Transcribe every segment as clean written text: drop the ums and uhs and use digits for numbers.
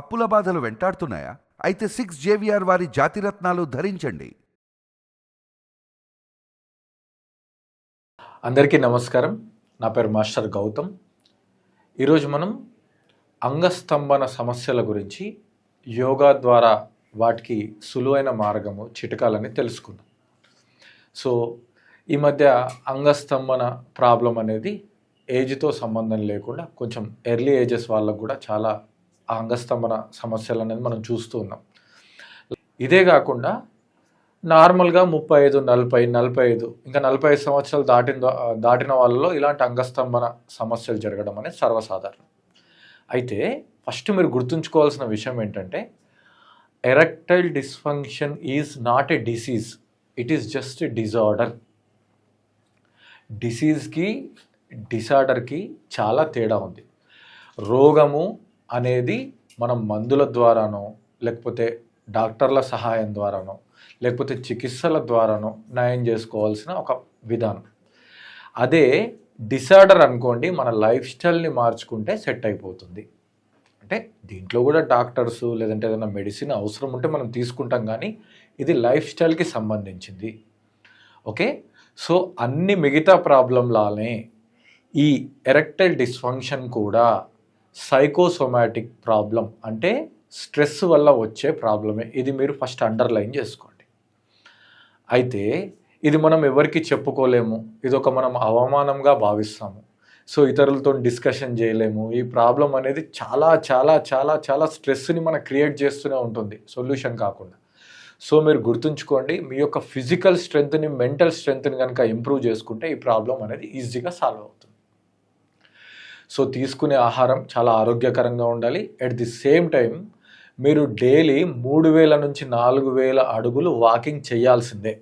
అప్పుల బాధలు వెంటాడుతున్నాయా? అయితే 6 JVR వారి జాతిరత్నాలు ధరించండి. అందరికీ నమస్కారం. నా పేరు మాస్టర్ గౌతమ్. ఈరోజు మనం అంగస్తంభన సమస్యల గురించి యోగా ద్వారా వాటికి సులువైన మార్గము చిట్కాలని తెలుసుకుందాం. సో ఈ మధ్య అంగస్తంభన ప్రాబ్లం అనేది ఏజ్తో సంబంధం లేకుండా కొంచెం ఎర్లీ ఏజెస్ వాళ్ళకు కూడా చాలా అంగస్తంభన సమస్యలు అనేది మనం చూస్తూ ఉన్నాం. ఇదే కాకుండా నార్మల్గా 35, 40, 45 ఇంకా 45 సంవత్సరాలు దాటిన వాళ్ళలో ఇలాంటి అంగస్తంభన సమస్యలు జరగడం అనేది సర్వసాధారణం. అయితే ఫస్ట్ మీరు గుర్తుంచుకోవాల్సిన విషయం ఏంటంటే erectile dysfunction is not a disease, it is just a disorder. డిసీజ్కి డిసార్డర్కి చాలా తేడా ఉంది. రోగము అనేది మనం మందుల ద్వారానో లేకపోతే డాక్టర్ల సహాయం ద్వారానో లేకపోతే చికిత్సల ద్వారానో నయం చేసుకోవాల్సిన ఒక విధానం. అదే డిసార్డర్ అనుకోండి, మన లైఫ్ స్టైల్ని మార్చుకుంటే సెట్ అయిపోతుంది. అంటే దీంట్లో కూడా డాక్టర్స్ లేదంటే ఏదైనా మెడిసిన్ అవసరం ఉంటే మనం తీసుకుంటాం, కానీ ఇది లైఫ్ స్టైల్కి సంబంధించింది. ఓకే, సో అన్ని మిగతా ప్రాబ్లంలానే ఈ ఎరెక్టైల్ డిస్ఫంక్షన్ కూడా సైకోసోమాటిక్ ప్రాబ్లం, అంటే స్ట్రెస్ వల్ల వచ్చే ప్రాబ్లమే. ఇది మీరు ఫస్ట్ అండర్లైన్ చేసుకోండి. అయితే ఇది మనం ఎవరికి చెప్పుకోలేము, ఇది ఒక మనం అవమానంగా భావిస్తాము. సో ఇతరులతో డిస్కషన్ చేయలేము. ఈ ప్రాబ్లం అనేది చాలా చాలా చాలా చాలా స్ట్రెస్ని మనం క్రియేట్ చేస్తూనే ఉంటుంది సొల్యూషన్ కాకుండా. సో మీరు గుర్తుంచుకోండి, మీ యొక్క ఫిజికల్ స్ట్రెంగ్త్ని మెంటల్ స్ట్రెంగ్త్ని కనుక ఇంప్రూవ్ చేసుకుంటే ఈ ప్రాబ్లం అనేది ఈజీగా సాల్వ్ అవుతుంది. సో తీసుకునే ఆహారం చాలా ఆరోగ్యకరంగా ఉండాలి. అట్ ది సేమ్ టైం మీరు డైలీ 3000 నుంచి 4000 అడుగులు వాకింగ్ చేయాల్సిందే.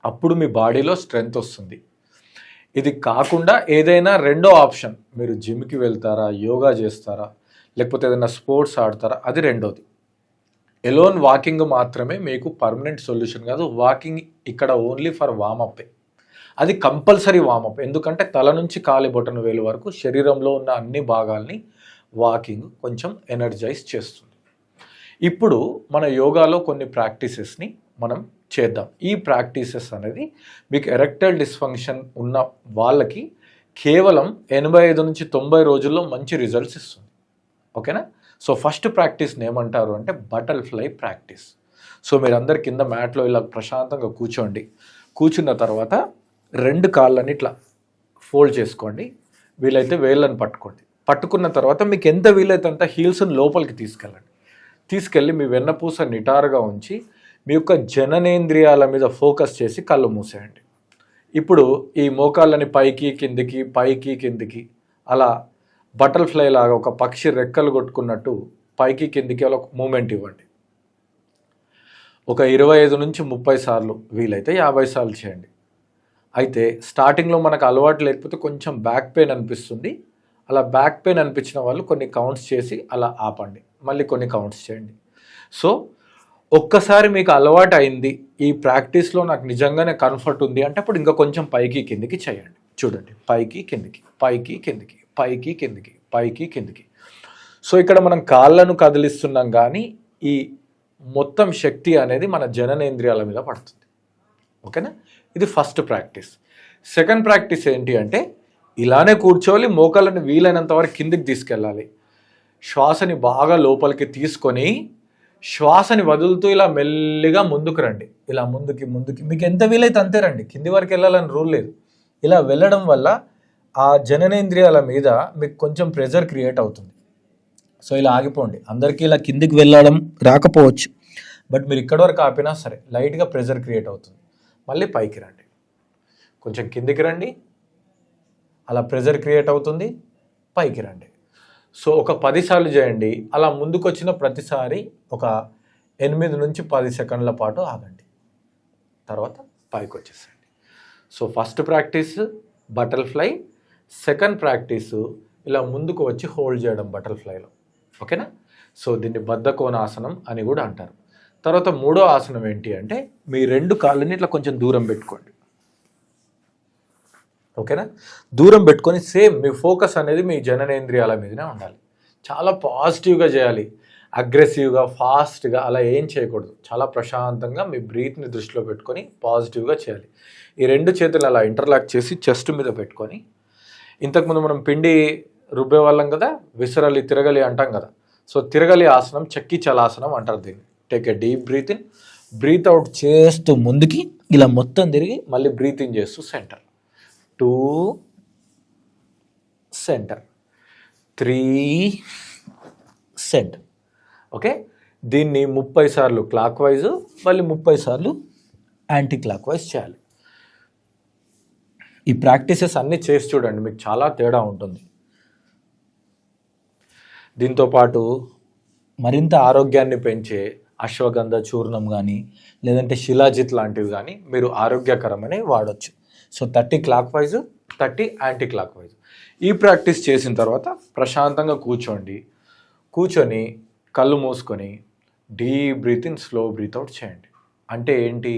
అప్పుడు మీ బాడీలో స్ట్రెంగ్త్ వస్తుంది. ఇది కాకుండా ఏదైనా రెండో ఆప్షన్, మీరు జిమ్కి వెళ్తారా, యోగా చేస్తారా, లేకపోతే ఏదైనా స్పోర్ట్స్ ఆడతారా, అది రెండోది. ఎలోన్ వాకింగ్ మాత్రమే మీకు పర్మనెంట్ సొల్యూషన్ కాదు. వాకింగ్ ఇక్కడ ఓన్లీ ఫర్ వామప్పే. అది కంపల్సరీ వామప్. ఎందుకంటే తల నుంచి కాలి బొటన వేలు వరకు శరీరంలో ఉన్న అన్ని భాగాల్ని వాకింగ్ కొంచెం ఎనర్జైజ్ చేస్తుంది. ఇప్పుడు మన యోగాలో కొన్ని ప్రాక్టీసెస్ని మనం చేద్దాం. ఈ ప్రాక్టీసెస్ అనేది మీకు ఎరెక్టైల్ డిస్ఫంక్షన్ ఉన్న వాళ్ళకి కేవలం 85 నుంచి 90 రోజుల్లో మంచి రిజల్ట్స్ ఇస్తుంది. ఓకేనా? సో ఫస్ట్ ప్రాక్టీస్ని ఏమంటారు అంటే బటర్ఫ్లై ప్రాక్టీస్. సో మీరందరు కింద మ్యాట్లో ఇలా ప్రశాంతంగా కూర్చోండి. కూర్చున్న తర్వాత 2 కాళ్ళని ఇట్లా ఫోల్డ్ చేసుకోండి. వీలైతే వేళ్ళని పట్టుకోండి. పట్టుకున్న తర్వాత మీకు ఎంత వీలైతే అంత హీల్స్ని లోపలికి తీసుకెళ్ళి మీ వెన్నపూస నిటారుగా ఉంచి మీ యొక్క జననేంద్రియాల మీద ఫోకస్ చేసి కళ్ళు మూసేయండి. ఇప్పుడు ఈ మోకాళ్ళని పైకి కిందికి అలా బటర్ఫ్లై లాగా ఒక పక్షి రెక్కలు కొట్టుకున్నట్టు పైకి కిందికి అలా మూమెంట్ ఇవ్వండి. ఒక 25 నుంచి 30 సార్లు, వీలైతే 50 సార్లు చేయండి. అయితే స్టార్టింగ్లో మనకు అలవాటు లేకపోతే కొంచెం బ్యాక్ పెయిన్ అనిపిస్తుంది. అలా బ్యాక్ పెయిన్ అనిపించిన వాళ్ళు కొన్ని కౌంట్స్ చేసి అలా ఆపండి, మళ్ళీ కొన్ని కౌంట్స్ చేయండి. సో ఒక్కసారి మీకు అలవాటు అయింది, ఈ ప్రాక్టీస్లో నాకు నిజంగానే కంఫర్ట్ ఉంది అంటే అప్పుడు ఇంకా కొంచెం పైకి కిందికి చేయండి. చూడండి, పైకి కిందికి. సో ఇక్కడ మనం కాళ్ళను కదిలిస్తున్నాం, కానీ ఈ మొత్తం శక్తి అనేది మన జననేంద్రియాల మీద పడుతుంది. ఓకేనా? ఇది ఫస్ట్ ప్రాక్టీస్. సెకండ్ ప్రాక్టీస్ ఏంటి అంటే ఇలానే కూర్చోవాలి, మోకాళ్ళని వీలైనంత వరకు కిందికి తీసుకెళ్ళాలి. శ్వాసని బాగా లోపలికి తీసుకొని శ్వాసని వదులుతూ ఇలా మెల్లిగా ముందుకు రండి. ఇలా ముందుకి మీకు ఎంత వీలైతే అంతే రండి, కింది వరకు వెళ్ళాలని రూల్ లేదు. ఇలా వెళ్ళడం వల్ల ఆ జననేంద్రియాల మీద మీకు కొంచెం ప్రెజర్ క్రియేట్ అవుతుంది. సో ఇలా ఆగిపోండి. అందరికీ ఇలా కిందికి వెళ్ళడం రాకపోవచ్చు, బట్ మీరు ఇక్కడి వరకు ఆపినా సరే లైట్గా ప్రెజర్ క్రియేట్ అవుతుంది. మళ్ళీ పైకి రండి, కొంచెం కిందికి రండి, అలా ప్రెజర్ క్రియేట్ అవుతుంది, పైకి రండి. సో ఒక 10 సార్లు చేయండి. అలా ముందుకు వచ్చిన ప్రతిసారి ఒక 8 నుంచి 10 సెకండ్ల పాటు ఆగండి, తర్వాత పైకి వచ్చేసండి. So first practice butterfly, second practice ఇలా ముందుకు వచ్చి హోల్డ్ చేయడం బటర్ఫ్లైలో. ఓకేనా? సో దీన్ని బద్ధకోణాసనం అని కూడా అంటారు. తర్వాత మూడో ఆసనం ఏంటి అంటే మీ 2 కాళ్ళని ఇట్లా కొంచెం దూరం పెట్టుకోండి. ఓకేనా? దూరం పెట్టుకొని సేమ్ మీ ఫోకస్ అనేది మీ జననేంద్రియాల మీదనే ఉండాలి. చాలా పాజిటివ్గా చేయాలి. అగ్రెసివ్గా, ఫాస్ట్గా అలా ఏం చేయకూడదు. చాలా ప్రశాంతంగా మీ బ్రీత్ని దృష్టిలో పెట్టుకొని పాజిటివ్గా చేయాలి. ఈ 2 చేతులు అలా ఇంటర్లాక్ చేసి చెస్ట్ మీద పెట్టుకొని, ఇంతకుముందు మనం పిండి రుబ్బే వాళ్ళం కదా, విసరలి తిరగలి అంటాం కదా. సో తిరగలి ఆసనం, చక్కి చలాసనం అంటారు దీన్ని. Take a deep breath in, breath out చేస్తూ ముందుకి ఇలా మొత్తం తిరిగి మళ్ళీ బ్రీత్ ఇన్ చేస్తూ సెంటర్, 2 సెంటర్, 3 సెంటర్. ఓకే, దీన్ని 30 సార్లు క్లాక్ వైజ్, మళ్ళీ 30 సార్లు యాంటీ క్లాక్ వైజ్ చేయాలి. ఈ ప్రాక్టీసెస్ అన్నీ చేసి చూడండి, మీకు చాలా తేడా ఉంటుంది. దీంతోపాటు మరింత ఆరోగ్యాన్ని పెంచే అశ్వగంధ చూర్ణం కానీ, లేదంటే శిలాజిత్ లాంటివి కానీ మీరు ఆరోగ్యకరమని వాడచ్చు. So 30 clockwise, 30 anticlockwise. ఈ ప్రాక్టీస్ చేసిన తర్వాత ప్రశాంతంగా కూర్చొని కళ్ళు మూసుకొని deep breath in, slow breath out చేయండి. అంటే ఏంటి,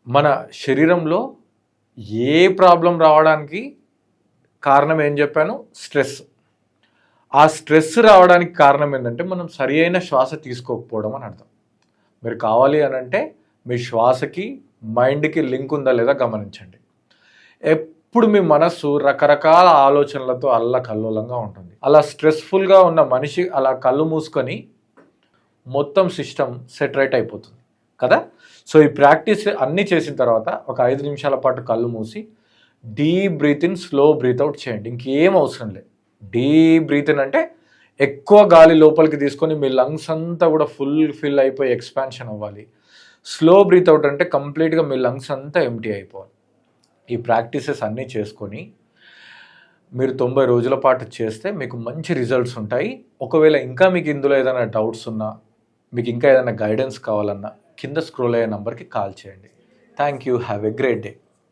మన శరీరంలో ఏ ప్రాబ్లం రావడానికి కారణం ఏం చెప్పాను, స్ట్రెస్. ఆ స్ట్రెస్ రావడానికి కారణం ఏంటంటే మనం సరి అయిన శ్వాస తీసుకోకపోవడం అని అర్థం. మీరు కావాలి అని అంటే మీ శ్వాసకి మైండ్కి లింక్ ఉందా లేదా గమనించండి. ఎప్పుడు మీ మనస్సు రకరకాల ఆలోచనలతో అల్లకల్లోలంగా ఉంటుంది. అలా స్ట్రెస్ఫుల్గా ఉన్న మనిషి అలా కళ్ళు మూసుకొని మొత్తం సిస్టమ్ సెట్ రైట్ అయిపోతుంది కదా. సో ఈ ప్రాక్టీస్ అన్నీ చేసిన తర్వాత ఒక 5 నిమిషాల పాటు కళ్ళు మూసి deep breath in, slow breath out చేయండి. ఇంకేం అవసరం లేదు. డీప్ బ్రీత్ ఇన్ అంటే ఎక్కువ గాలి లోపలికి తీసుకొని మీ లంగ్స్ అంతా కూడా ఫిల్ అయిపోయి ఎక్స్పాన్షన్ అవ్వాలి. స్లో బ్రీత్ అవుట్ అంటే కంప్లీట్గా మీ లంగ్స్ అంతా ఎంటీ అయిపోవాలి. ఈ ప్రాక్టీసెస్ అన్నీ చేసుకొని మీరు 90 రోజుల పాటు చేస్తే మీకు మంచి రిజల్ట్స్ ఉంటాయి. ఒకవేళ ఇంకా మీకు ఇందులో ఏదైనా డౌట్స్ ఉన్నా, మీకు ఇంకా ఏదైనా గైడెన్స్ కావాలన్నా కింద స్క్రోల్ అయ్యే నెంబర్కి కాల్ చేయండి. Thank you. Have a great day.